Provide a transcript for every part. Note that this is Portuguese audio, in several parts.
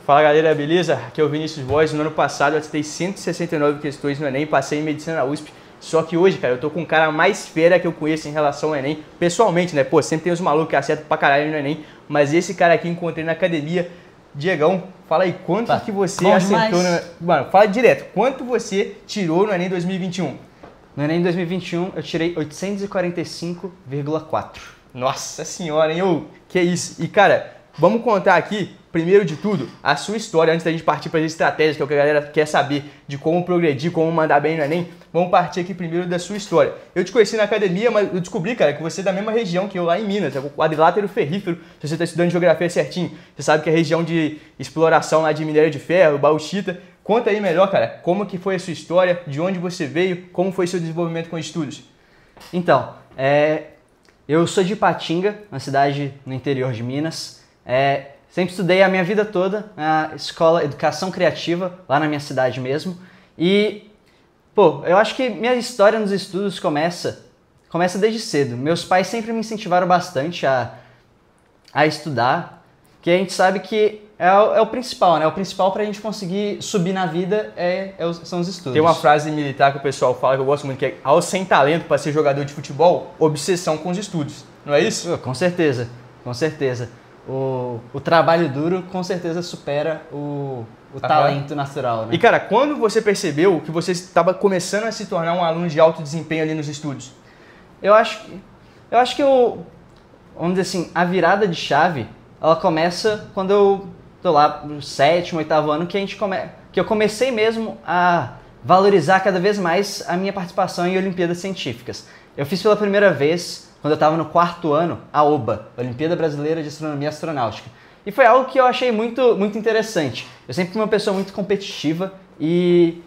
Fala galera, beleza? Aqui é o Vinícius Voz. No ano passado eu acertei 169 questões no Enem, passei em Medicina na USP. Só que hoje, cara, eu tô com o cara mais fera que eu conheço em relação ao Enem. Pessoalmente, né? Pô, sempre tem os malucos que acertam pra caralho no Enem. Mas esse cara aqui eu encontrei na academia. Diegão, fala aí, quanto que você acertou no... Mano, fala direto, quanto você tirou no Enem 2021? No Enem 2021 eu tirei 845,4. Nossa senhora, hein? Ô, que isso? E cara, vamos contar aqui, primeiro de tudo, a sua história, antes da gente partir para as estratégias, que é o que a galera quer saber, de como progredir, como mandar bem no Enem. Vamos partir aqui primeiro da sua história. Eu te conheci na academia, mas eu descobri, cara, que você é da mesma região que eu, lá em Minas, é o quadrilátero ferrífero. Se você está estudando geografia certinho, você sabe que é a região de exploração lá de minério de ferro, bauxita. Conta aí melhor, cara, como que foi a sua história, de onde você veio, como foi seu desenvolvimento com estudos? Então, eu sou de Ipatinga, uma cidade no interior de Minas. Sempre estudei a minha vida toda na escola Educação Criativa, lá na minha cidade mesmo. E, pô, eu acho que minha história nos estudos começa desde cedo. Meus pais sempre me incentivaram bastante a estudar, que a gente sabe que é o principal, né? O principal pra gente conseguir subir na vida são os estudos. Tem uma frase militar que o pessoal fala que eu gosto muito, que é: ao sem talento para ser jogador de futebol, obsessão com os estudos. Não é isso? Com certeza, com certeza. O trabalho duro com certeza supera o talento natural, né? E cara, quando você percebeu que você estava começando a se tornar um aluno de alto desempenho ali nos estudos? Eu acho que vamos dizer assim, a virada de chave, ela começa quando eu tô lá no 7º, 8º ano, que eu comecei mesmo a valorizar cada vez mais a minha participação em Olimpíadas Científicas. Eu fiz pela primeira vez, quando eu estava no 4º ano, a OBA, Olimpíada Brasileira de Astronomia e Astronáutica. E foi algo que eu achei muito, muito interessante. Eu sempre fui uma pessoa muito competitiva e,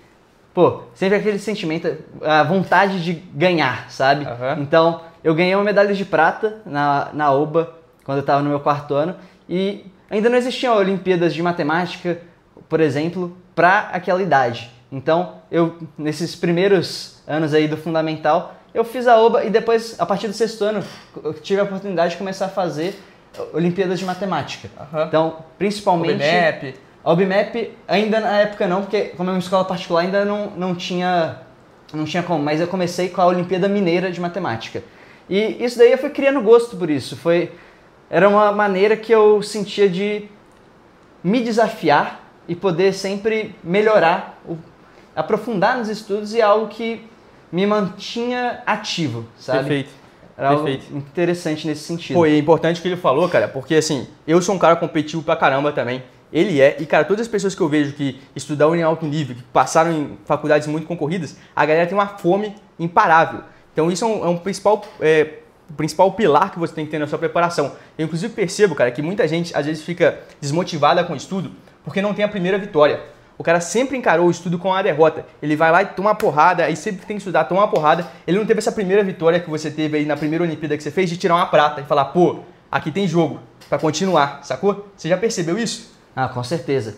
pô, sempre aquele sentimento, a vontade de ganhar, sabe? Uhum. Então, eu ganhei uma medalha de prata na OBA, quando eu estava no meu 4º ano, e ainda não existiam Olimpíadas de Matemática, por exemplo, para aquela idade. Então, nesses primeiros anos aí do Fundamental, eu fiz a OBA e depois, a partir do 6º ano, eu tive a oportunidade de começar a fazer Olimpíadas de Matemática. Uhum. Então, principalmente... A OBMAP ainda na época não, porque como é uma escola particular ainda não tinha como, mas eu comecei com a Olimpíada Mineira de Matemática. E isso daí eu fui criando gosto por isso. Era uma maneira que eu sentia de me desafiar e poder sempre melhorar, aprofundar nos estudos, e algo que me mantinha ativo, sabe? Perfeito. Era algo interessante nesse sentido. Pô, e é importante o que ele falou, cara, porque assim, eu sou um cara competitivo pra caramba também. Ele é, e cara, todas as pessoas que eu vejo que estudaram em alto nível, que passaram em faculdades muito concorridas, a galera tem uma fome imparável. Então isso é um principal pilar que você tem que ter na sua preparação. Eu inclusive percebo, cara, que muita gente às vezes fica desmotivada com o estudo porque não tem a primeira vitória. O cara sempre encarou o estudo com a derrota. Ele vai lá e toma uma porrada, aí sempre tem que estudar, toma uma porrada. Ele não teve essa primeira vitória que você teve aí na primeira Olimpíada que você fez, de tirar uma prata e falar, pô, aqui tem jogo pra continuar, sacou? Você já percebeu isso? Ah, com certeza.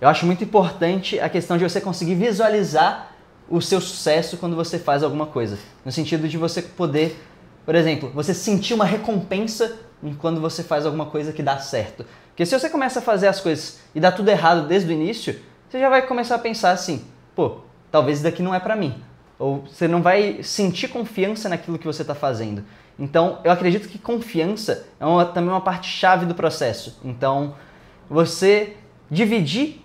Eu acho muito importante a questão de você conseguir visualizar o seu sucesso quando você faz alguma coisa. No sentido de você poder, por exemplo, você sentir uma recompensa quando você faz alguma coisa que dá certo. Porque se você começa a fazer as coisas e dá tudo errado desde o início, você já vai começar a pensar assim, pô, talvez isso daqui não é pra mim. Ou você não vai sentir confiança naquilo que você está fazendo. Então, eu acredito que confiança é também uma parte chave do processo. Então, você dividir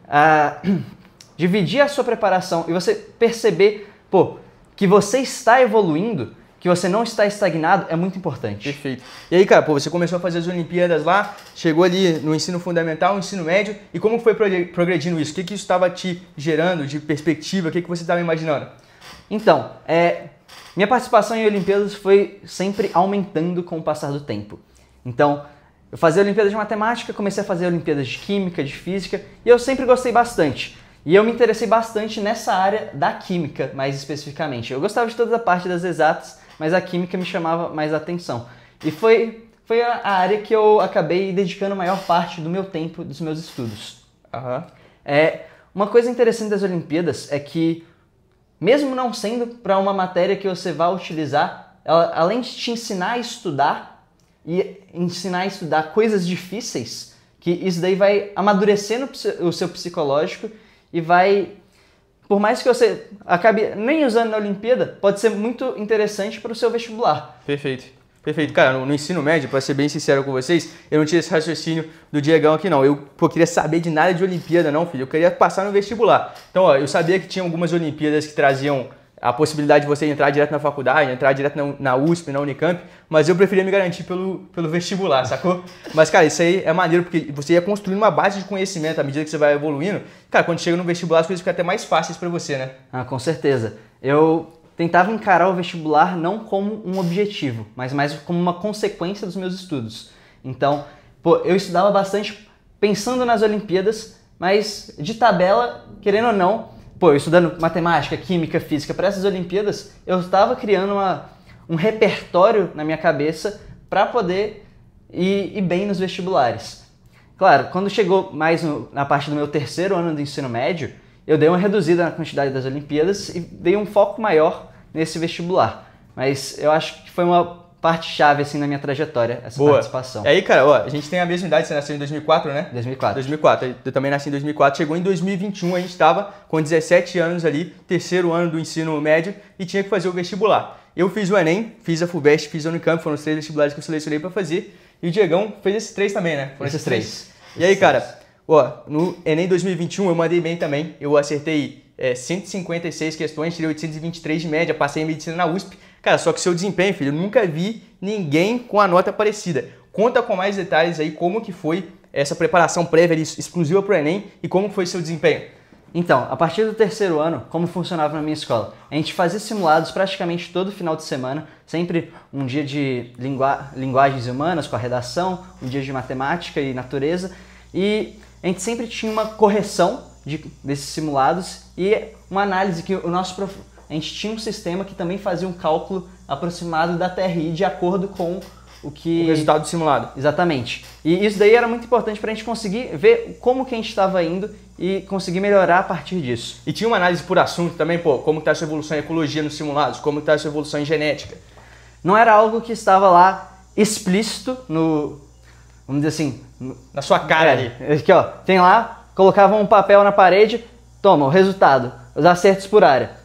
a sua preparação e você perceber, pô, que você está evoluindo, que você não está estagnado, é muito importante. Perfeito. E aí, cara, pô, você começou a fazer as Olimpíadas lá, chegou ali no ensino fundamental, no ensino médio, e como foi progredindo isso? O que isso estava te gerando de perspectiva? O que você estava imaginando? Então, minha participação em Olimpíadas foi sempre aumentando com o passar do tempo. Então, eu fazia Olimpíadas de Matemática, comecei a fazer Olimpíadas de Química, de Física, e eu sempre gostei bastante. E eu me interessei bastante nessa área da Química, mais especificamente. Eu gostava de toda a parte das exatas, mas a Química me chamava mais a atenção. E foi a área que eu acabei dedicando a maior parte do meu tempo, dos meus estudos. Uhum. Uma coisa interessante das Olimpíadas é que, mesmo não sendo para uma matéria que você vai utilizar, ela, além de te ensinar a estudar e ensinar a estudar coisas difíceis, que isso daí vai amadurecer o seu psicológico e vai, por mais que você acabe nem usando na Olimpíada, pode ser muito interessante para o seu vestibular. Perfeito. Perfeito. Cara, no ensino médio, para ser bem sincero com vocês, eu não tinha esse raciocínio do Diegão aqui não. Eu queria saber de nada de Olimpíada não, filho. Eu queria passar no vestibular. Então, ó, eu sabia que tinha algumas Olimpíadas que traziam a possibilidade de você entrar direto na faculdade, entrar direto na USP, na Unicamp, mas eu preferia me garantir pelo vestibular, sacou? Mas, cara, isso aí é maneiro, porque você ia construindo uma base de conhecimento à medida que você vai evoluindo. Cara, quando chega no vestibular, as coisas ficam até mais fáceis para você, né? Ah, com certeza. Eu tentava encarar o vestibular não como um objetivo, mas mais como uma consequência dos meus estudos. Então, pô, eu estudava bastante pensando nas Olimpíadas, mas de tabela, querendo ou não, pô, eu estudando matemática, química, física para essas Olimpíadas, eu estava criando um repertório na minha cabeça para poder ir bem nos vestibulares. Claro, quando chegou mais na parte do meu terceiro ano do ensino médio, eu dei uma reduzida na quantidade das Olimpíadas e dei um foco maior nesse vestibular. Mas eu acho que foi uma parte-chave assim, na minha trajetória, essa participação. E aí, cara, ó, a gente tem a mesma idade, você nasceu em 2004, né? 2004. Eu também nasci em 2004. Chegou em 2021, a gente estava com 17 anos ali, terceiro ano do ensino médio e tinha que fazer o vestibular. Eu fiz o Enem, fiz a FUVEST, fiz a Unicamp, foram os 3 vestibulares que eu selecionei para fazer. E o Diegão fez esses 3 também, né? Foram esses 3. E aí, cara, ó, no Enem 2021 eu mandei bem também. Eu acertei 156 questões, tirei 823 de média, passei em medicina na USP. Cara, só que seu desempenho, filho, eu nunca vi ninguém com a nota parecida. Conta com mais detalhes aí como que foi essa preparação prévia ali, exclusiva para o Enem e como foi seu desempenho. Então, a partir do terceiro ano, como funcionava na minha escola? A gente fazia simulados praticamente todo final de semana, sempre um dia de linguagens humanas com a redação, um dia de matemática e natureza, e a gente sempre tinha uma correção desses simulados e uma análise que a gente tinha um sistema que também fazia um cálculo aproximado da TRI de acordo com o resultado do simulado. Exatamente. E isso daí era muito importante para a gente conseguir ver como que a gente estava indo e conseguir melhorar a partir disso. E tinha uma análise por assunto também, pô, como está a sua evolução em ecologia nos simulados, como está a sua evolução em genética. Não era algo que estava lá explícito no, vamos dizer assim, na sua cara ali. Aqui, ó, tem lá, colocava um papel na parede, toma, o resultado, os acertos por área.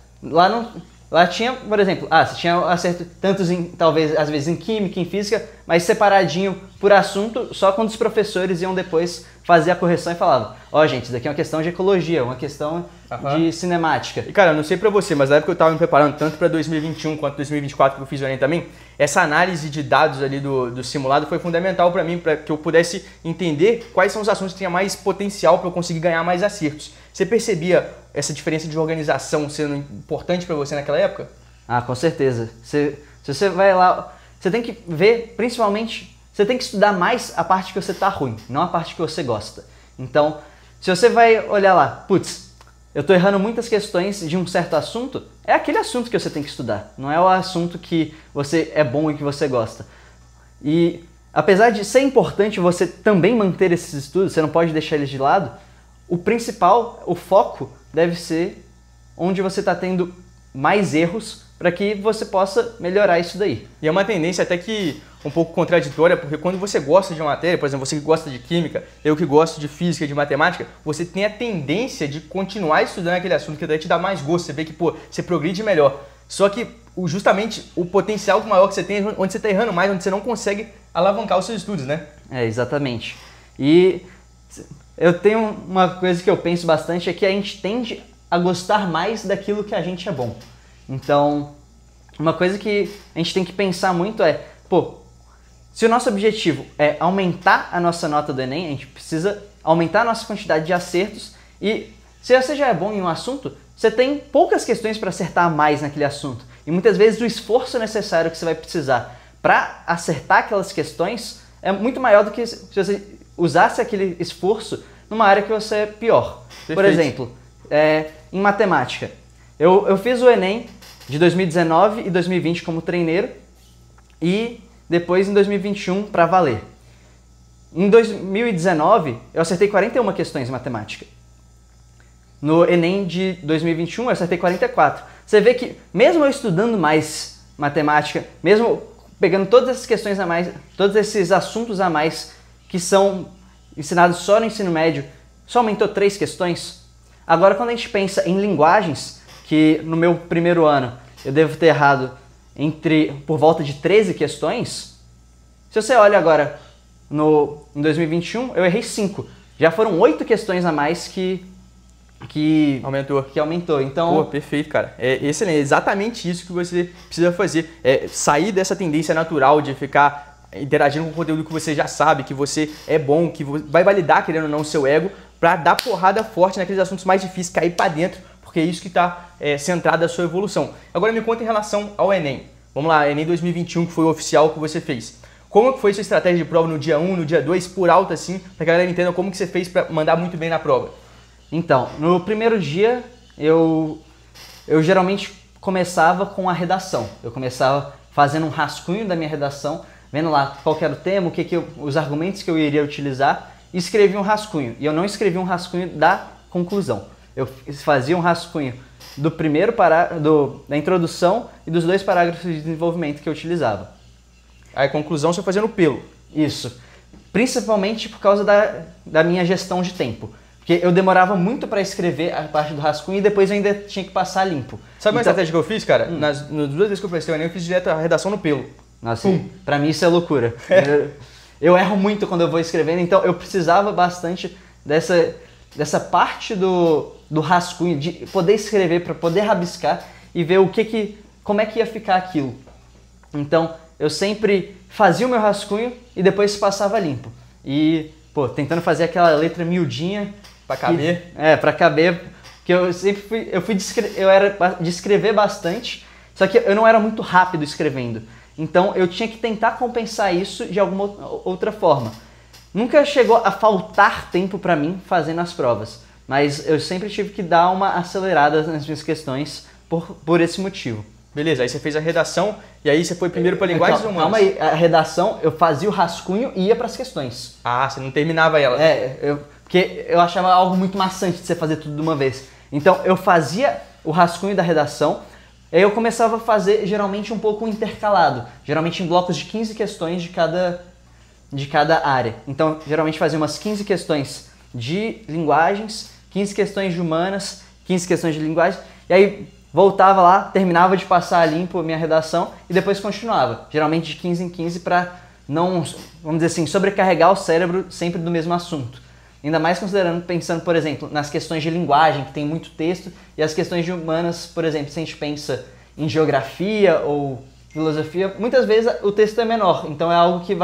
Lá tinha, por exemplo, você tinha acerto tantos talvez às vezes em química, em física, mas separadinho por assunto, só quando os professores iam depois fazer a correção e falavam, gente, isso daqui é uma questão de ecologia, uma questão de cinemática. E cara, eu não sei pra você, mas na época eu tava me preparando tanto pra 2021 quanto 2024 que eu fiz o Enem também, essa análise de dados ali do simulado foi fundamental pra mim, para que eu pudesse entender quais são os assuntos que tinham mais potencial pra eu conseguir ganhar mais acertos. Você percebia essa diferença de organização sendo importante pra você naquela época? Ah, com certeza. Se você vai lá, você tem que ver, principalmente, você tem que estudar mais a parte que você tá ruim, não a parte que você gosta. Então, se você vai olhar lá, putz, eu tô errando muitas questões de um certo assunto, é aquele assunto que você tem que estudar, não é o assunto que você é bom e que você gosta. E apesar de ser importante você também manter esses estudos, você não pode deixar eles de lado, o principal, o foco, deve ser onde você está tendo mais erros para que você possa melhorar isso daí. E é uma tendência até que um pouco contraditória, porque quando você gosta de uma matéria, por exemplo, você que gosta de química, eu que gosto de física, de matemática, você tem a tendência de continuar estudando aquele assunto que daí te dá mais gosto, você vê que, pô, você progride melhor. Só que justamente o potencial maior que você tem é onde você está errando mais, onde você não consegue alavancar os seus estudos, né? É, exatamente. E eu tenho uma coisa que eu penso bastante, é que a gente tende a gostar mais daquilo que a gente é bom. Então, uma coisa que a gente tem que pensar muito é, pô, se o nosso objetivo é aumentar a nossa nota do Enem, a gente precisa aumentar a nossa quantidade de acertos e se você já é bom em um assunto, você tem poucas questões para acertar mais naquele assunto. E muitas vezes o esforço necessário que você vai precisar para acertar aquelas questões é muito maior do que se você usasse aquele esforço numa área que você é pior. Perfeito. Por exemplo, em matemática. Eu fiz o Enem de 2019 e 2020 como treineiro e depois em 2021 para valer. Em 2019 eu acertei 41 questões em matemática. No Enem de 2021 eu acertei 44. Você vê que mesmo eu estudando mais matemática, mesmo pegando todas essas questões a mais, todos esses assuntos a mais que são ensinado só no ensino médio, só aumentou 3 questões. Agora, quando a gente pensa em linguagens, que no meu primeiro ano eu devo ter errado por volta de 13 questões, se você olha agora em 2021, eu errei 5. Já foram 8 questões a mais que aumentou. Então, pô, perfeito, cara. É excelente, é exatamente isso que você precisa fazer. É sair dessa tendência natural de ficar interagindo com o conteúdo que você já sabe, que você é bom, que vai validar, querendo ou não, o seu ego, para dar porrada forte naqueles assuntos mais difíceis, cair para dentro, porque é isso que está centrado a sua evolução. Agora me conta em relação ao Enem. Vamos lá, Enem 2021, que foi o oficial que você fez. Como que foi sua estratégia de prova no dia 1, no dia 2, por alto assim, para que a galera entenda como que você fez para mandar muito bem na prova? Então, no primeiro dia, eu geralmente começava com a redação. Eu começava fazendo um rascunho da minha redação, vendo lá qual que era o tema, os argumentos que eu iria utilizar, e escrevia um rascunho. E eu não escrevia um rascunho da conclusão. Eu fazia um rascunho do primeiro da introdução e dos 2 parágrafos de desenvolvimento que eu utilizava. Aí a conclusão você fazia no pelo. Isso. Principalmente por causa da minha gestão de tempo. Porque eu demorava muito para escrever a parte do rascunho e depois eu ainda tinha que passar limpo. Sabe uma estratégia que eu fiz, cara? Nas 2 vezes que eu prestei o Enem, eu fiz direto a redação no pelo. Nossa, pra mim isso é loucura. Eu erro muito quando eu vou escrevendo, então eu precisava bastante dessa parte do rascunho, de poder escrever, para poder rabiscar e ver como é que ia ficar aquilo. Então, eu sempre fazia o meu rascunho e depois passava limpo. E, tentando fazer aquela letra miudinha. Pra caber? Pra caber. Porque eu era de escrever bastante, só que eu não era muito rápido escrevendo. Então, eu tinha que tentar compensar isso de alguma outra forma. Nunca chegou a faltar tempo para mim fazendo as provas, mas eu sempre tive que dar uma acelerada nas minhas questões por esse motivo. Beleza, aí você fez a redação e aí você foi primeiro para linguagens humanas. Calma aí, a redação eu fazia o rascunho e ia para as questões. Ah, você não terminava ela. Porque eu achava algo muito maçante de você fazer tudo de uma vez. Então eu fazia o rascunho da redação, aí eu começava a fazer geralmente um pouco intercalado, geralmente em blocos de 15 questões de cada área. Então geralmente fazia umas 15 questões de linguagens, 15 questões de humanas, 15 questões de linguagens, e aí voltava lá, terminava de passar limpo a minha redação e depois continuava, geralmente de 15 em 15 para não, vamos dizer assim, sobrecarregar o cérebro sempre do mesmo assunto. Ainda mais pensando, por exemplo, nas questões de linguagem, que tem muito texto, e as questões de humanas, por exemplo, se a gente pensa em geografia ou filosofia, muitas vezes o texto é menor, então é algo que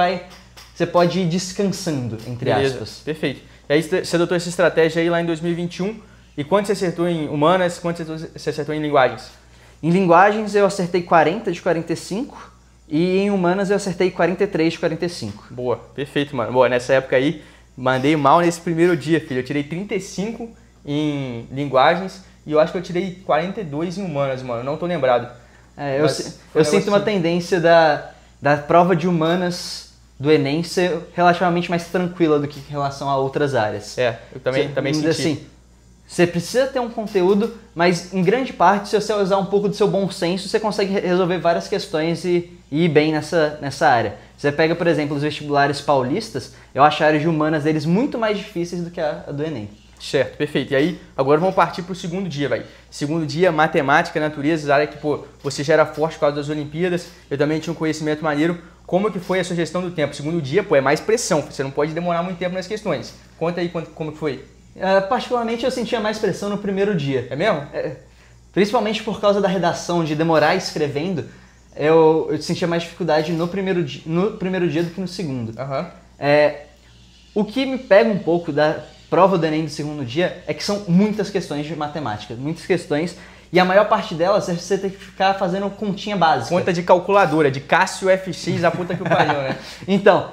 você pode ir descansando, entre aspas. Perfeito. E aí você adotou essa estratégia aí lá em 2021, e quanto você acertou em humanas, quanto você acertou em linguagens? Em linguagens eu acertei 40 de 45, e em humanas eu acertei 43 de 45. Boa, perfeito, mano. Boa, nessa época aí, mandei mal nesse primeiro dia, filho. Eu tirei 35 em linguagens e eu acho que eu tirei 42 em humanas, mano. Não tô lembrado. Eu sinto uma tendência da prova de humanas do Enem ser relativamente mais tranquila do que em relação a outras áreas. Eu também senti. Assim, você precisa ter um conteúdo, mas em grande parte, se você usar um pouco do seu bom senso, você consegue resolver várias questões e ir bem nessa área. Você pega, por exemplo, os vestibulares paulistas, eu acho a área de humanas deles muito mais difíceis do que a do Enem. Certo, perfeito. E aí, agora vamos partir para o segundo dia, vai. Segundo dia, matemática, natureza, área que, você já era forte por causa das Olimpíadas, eu também tinha um conhecimento maneiro. Como que foi a sua gestão do tempo? Segundo dia, é mais pressão, você não pode demorar muito tempo nas questões. Conta aí como que foi. Particularmente, eu sentia mais pressão no primeiro dia. É mesmo? Principalmente por causa da redação, de demorar escrevendo, eu sentia mais dificuldade no primeiro dia do que no segundo. O que me pega um pouco da prova do Enem do segundo dia é que são muitas questões de matemática, muitas questões, e a maior parte delas você tem que ficar fazendo continha básica. Conta de calculadora, de Cássio FX, a puta que o pariu, né? Então,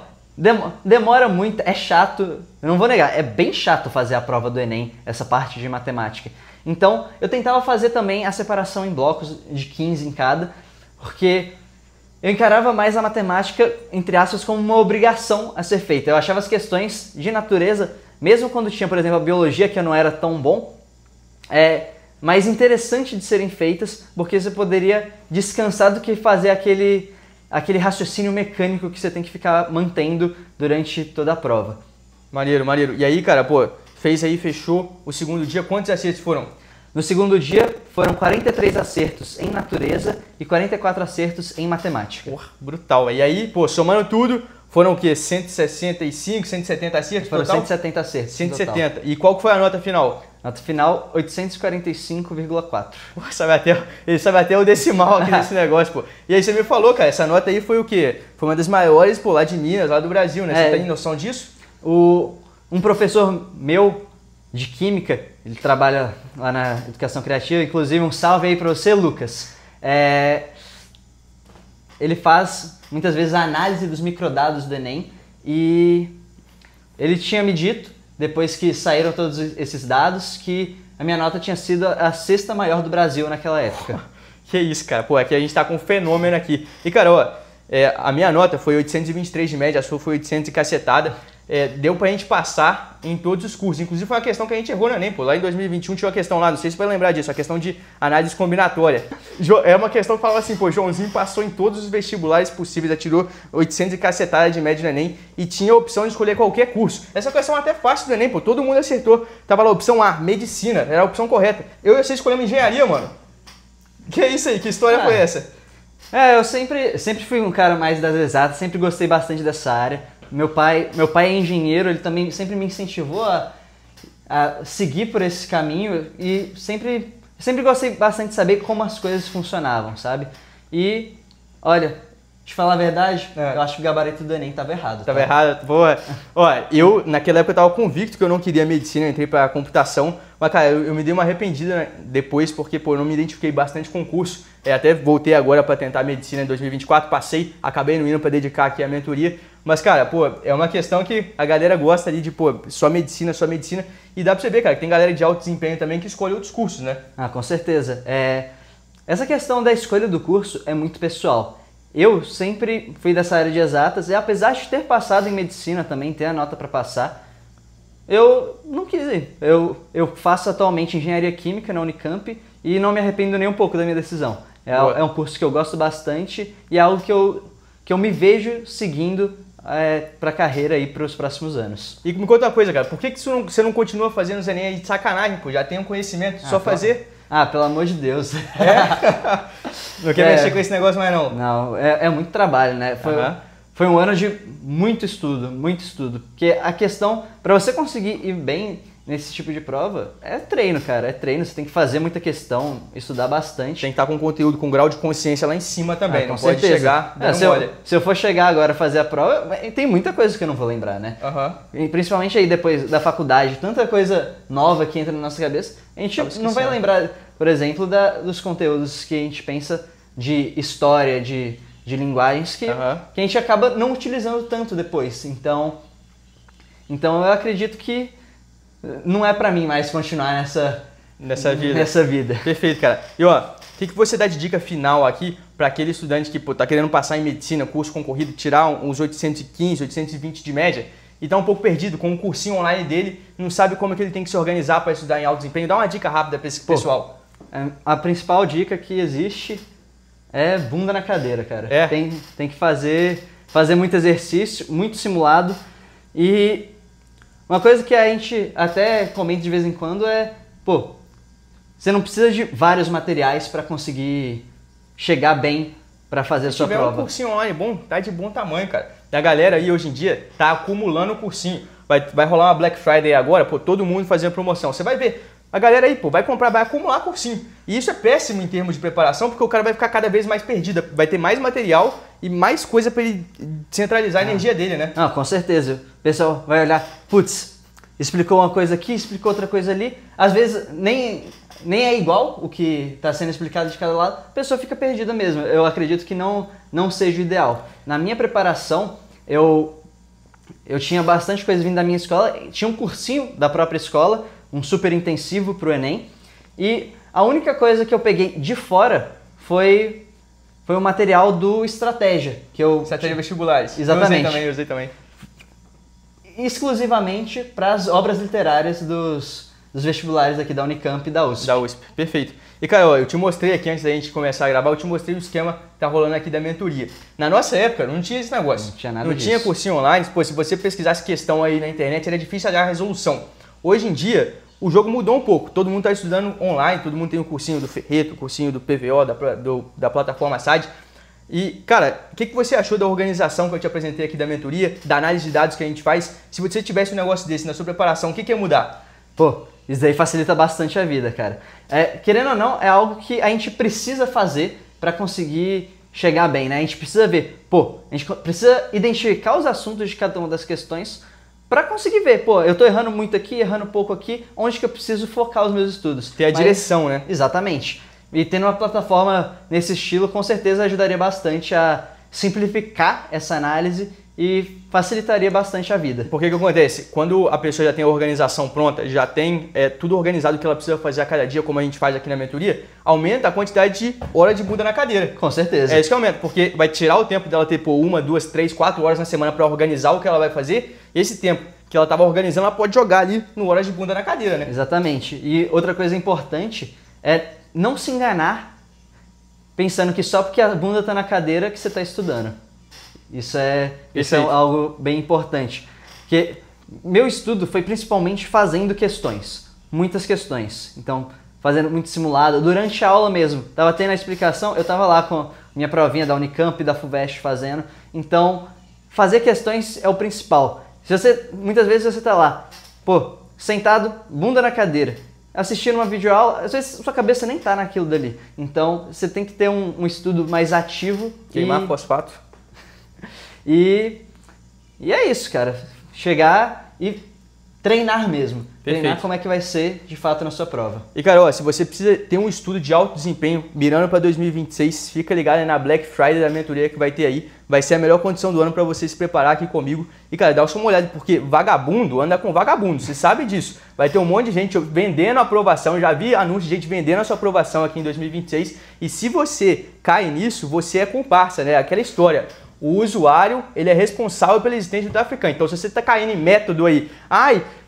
demora muito, é chato, eu não vou negar, é bem chato fazer a prova do Enem, essa parte de matemática. Então, eu tentava fazer também a separação em blocos de 15 em cada, porque eu encarava mais a matemática, entre aspas, como uma obrigação a ser feita. Eu achava as questões de natureza, mesmo quando tinha, por exemplo, a biologia, que eu não era tão bom, mais interessante de serem feitas, porque você poderia descansar do que fazer aquele raciocínio mecânico que você tem que ficar mantendo durante toda a prova. Maneiro, maneiro. E aí, cara, pô, fez aí, fechou o segundo dia. Quantos acertos foram? No segundo dia, foram 43 acertos em natureza e 44 acertos em matemática. Porra, brutal. E aí, pô, somando tudo, foram o quê? 165, 170 acertos Foram total? 170 acertos. 170. Total. E qual que foi a nota final? Nota final, 845,4. Pô, ele sabe até o decimal aqui desse negócio, pô. E aí você me falou, cara, essa nota aí foi o quê? Foi uma das maiores, pô, lá de Minas, lá do Brasil, né? Você tem noção disso? Um professor meu de química, ele trabalha lá na educação criativa, inclusive um salve aí pra você, Lucas. Ele faz muitas vezes a análise dos microdados do Enem e ele tinha me dito, depois que saíram todos esses dados, que a minha nota tinha sido a 6ª maior do Brasil naquela época. Que isso, cara. Pô, aqui a gente tá com um fenômeno aqui. E, cara, ó, a minha nota foi 823 de média, a sua foi 800 e cacetada. Deu pra gente passar em todos os cursos. Inclusive foi uma questão que a gente errou no Enem, pô. Lá em 2021 tinha uma questão lá, não sei se você vai lembrar disso, a questão de análise combinatória. É uma questão que falava assim, pô, Joãozinho passou em todos os vestibulares possíveis, tirou 800 e cacetada de média no Enem e tinha a opção de escolher qualquer curso. Essa questão é até fácil do Enem, pô, todo mundo acertou. Tava lá, opção A, medicina, era a opção correta. Eu e você escolhemos engenharia, mano. Que é isso aí? Que história foi essa? Eu sempre fui um cara mais das exatas, sempre gostei bastante dessa área. Meu pai é engenheiro, ele também sempre me incentivou a seguir por esse caminho e sempre gostei bastante de saber como as coisas funcionavam, sabe? E, olha, te falar a verdade, eu acho que o gabarito do Enem estava errado. Tava errado? Boa. Ó, eu, naquela época, eu tava convicto que eu não queria medicina, eu entrei pra computação, mas, cara, eu me dei uma arrependida depois, porque, pô, eu não me identifiquei bastante com o curso. Até voltei agora pra tentar medicina em 2024, passei, acabei não indo pra dedicar aqui a mentoria. Mas, cara, pô, é uma questão que a galera gosta ali de, pô, só medicina, e dá pra você ver, cara, que tem galera de alto desempenho também que escolhe outros cursos, né? Com certeza. Essa questão da escolha do curso é muito pessoal. Eu sempre fui dessa área de exatas e apesar de ter passado em medicina também, ter a nota para passar, eu não quis ir. Eu faço atualmente engenharia química na Unicamp e não me arrependo nem um pouco da minha decisão. É um curso que eu gosto bastante e é algo que eu me vejo seguindo para a carreira aí para os próximos anos. E me conta uma coisa, cara, por que você não continua fazendo os Enem aí de sacanagem, pô? Já tem um conhecimento, só fazer... Pelo amor de Deus. Não quer mexer com esse negócio mais não? Não, é muito trabalho, né? Foi um ano de muito estudo, porque a questão, para você conseguir ir bem nesse tipo de prova, é treino, cara, é treino, você tem que fazer muita questão, estudar bastante. Tem que estar com conteúdo, com grau de consciência lá em cima também, não pode certeza. chegar dando se eu for chegar agora a fazer a prova, tem muita coisa que eu não vou lembrar, né? E principalmente aí depois da faculdade, tanta coisa nova que entra na nossa cabeça, a gente não vai lembrar, por exemplo, dos conteúdos que a gente pensa de história, de linguagens que a gente acaba não utilizando tanto depois. Então eu acredito que não é pra mim mais continuar nessa vida. Perfeito, cara. E ó, o que você dá de dica final aqui para aquele estudante que tá querendo passar em medicina, curso concorrido, tirar uns 815, 820 de média e tá um pouco perdido com um cursinho online dele, não sabe como é que ele tem que se organizar para estudar em alto desempenho? Dá uma dica rápida para esse pessoal. A principal dica que existe é bunda na cadeira, cara. Tem que fazer muito exercício, muito simulado e uma coisa que a gente até comenta de vez em quando é, você não precisa de vários materiais para conseguir chegar bem para fazer a sua prova. Se tiver um cursinho online bom, tá de bom tamanho, cara. E a galera aí hoje em dia tá acumulando o cursinho. Vai rolar uma Black Friday agora, todo mundo fazendo promoção. Você vai ver, a galera aí, vai comprar, vai acumular cursinho. E isso é péssimo em termos de preparação, porque o cara vai ficar cada vez mais perdido. Vai ter mais material e mais coisa para ele centralizar a energia dele, né? Não, com certeza. O pessoal vai olhar, explicou uma coisa aqui, explicou outra coisa ali. Às vezes nem é igual o que está sendo explicado de cada lado. A pessoa fica perdida mesmo. Eu acredito que não seja o ideal. Na minha preparação, eu tinha bastante coisa vindo da minha escola. Tinha um cursinho da própria escola, um super intensivo para o Enem. E a única coisa que eu peguei de fora foi o material do Estratégia. Estratégia vestibulares. Exatamente. Eu usei também. Exclusivamente para as obras literárias dos dos vestibulares aqui da Unicamp e da USP. Da USP, perfeito. E, cara, ó, eu te mostrei aqui, antes da gente começar a gravar, eu te mostrei o esquema que tá rolando aqui da mentoria. Na nossa época, não tinha esse negócio. Não tinha nada Não disso. tinha cursinho online. Pô, se você pesquisasse questão aí na internet, era difícil achar a resolução. Hoje em dia, o jogo mudou um pouco. Todo mundo está estudando online, todo mundo tem o cursinho do Ferreto, o cursinho do PVO, da plataforma SAD. E, cara, o que você achou da organização que eu te apresentei aqui da mentoria, da análise de dados que a gente faz? Se você tivesse um negócio desse na sua preparação, o que ia mudar? Pô, isso daí facilita bastante a vida, cara. Querendo ou não, é algo que a gente precisa fazer para conseguir chegar bem, né? A gente precisa ver, pô, a gente precisa identificar os assuntos de cada uma das questões para conseguir ver, pô, eu tô errando muito aqui, errando pouco aqui, onde que eu preciso focar os meus estudos. Ter a direção, né? Exatamente. E tendo uma plataforma nesse estilo, com certeza ajudaria bastante a simplificar essa análise e facilitaria bastante a vida. Porque o que acontece? Quando a pessoa já tem a organização pronta, já tem tudo organizado que ela precisa fazer a cada dia, como a gente faz aqui na mentoria, aumenta a quantidade de hora de bunda na cadeira. Com certeza. É isso que aumenta, porque vai tirar o tempo dela ter por 1, 2, 3, 4 horas na semana para organizar o que ela vai fazer. Esse tempo que ela estava organizando, ela pode jogar ali no hora de bunda na cadeira, né? Exatamente. E outra coisa importante é não se enganar pensando que só porque a bunda está na cadeira que você está estudando. Isso é algo bem importante. Porque meu estudo foi principalmente fazendo questões, muitas questões. Então, fazendo muito simulado. Durante a aula mesmo, estava tendo a explicação, eu estava lá com minha provinha da Unicamp e da FUVEST fazendo. Então, fazer questões é o principal. Muitas vezes você está lá, pô, sentado, bunda na cadeira, assistindo uma videoaula, às vezes sua cabeça nem está naquilo dali. Então, você tem que ter um estudo mais ativo. Queimar fosfato. E é isso, cara. Chegar e treinar mesmo. Perfeito. Treinar como é que vai ser de fato na sua prova. E, cara, ó, se você precisa ter um estudo de alto desempenho mirando para 2026, fica ligado aí na Black Friday da mentoria que vai ter aí. Vai ser a melhor condição do ano para você se preparar aqui comigo. E, cara, dá só uma olhada, porque vagabundo anda com vagabundo, você sabe disso. Vai ter um monte de gente vendendo a aprovação. Eu já vi anúncio de gente vendendo a sua aprovação aqui em 2026. E se você cai nisso, você é comparsa, né? Aquela história. O usuário, ele é responsável pela existência do traficante. Então, se você está caindo em método aí,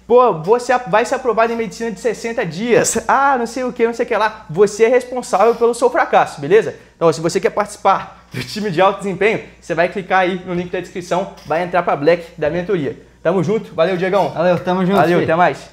pô, você vai ser aprovado em medicina de 60 dias, não sei o que, não sei o que lá, você é responsável pelo seu fracasso, beleza? Então, se você quer participar do time de alto desempenho, você vai clicar aí no link da descrição, vai entrar para Black da mentoria. Tamo junto, valeu, Diegão. Valeu, tamo junto. Valeu, filho. até mais.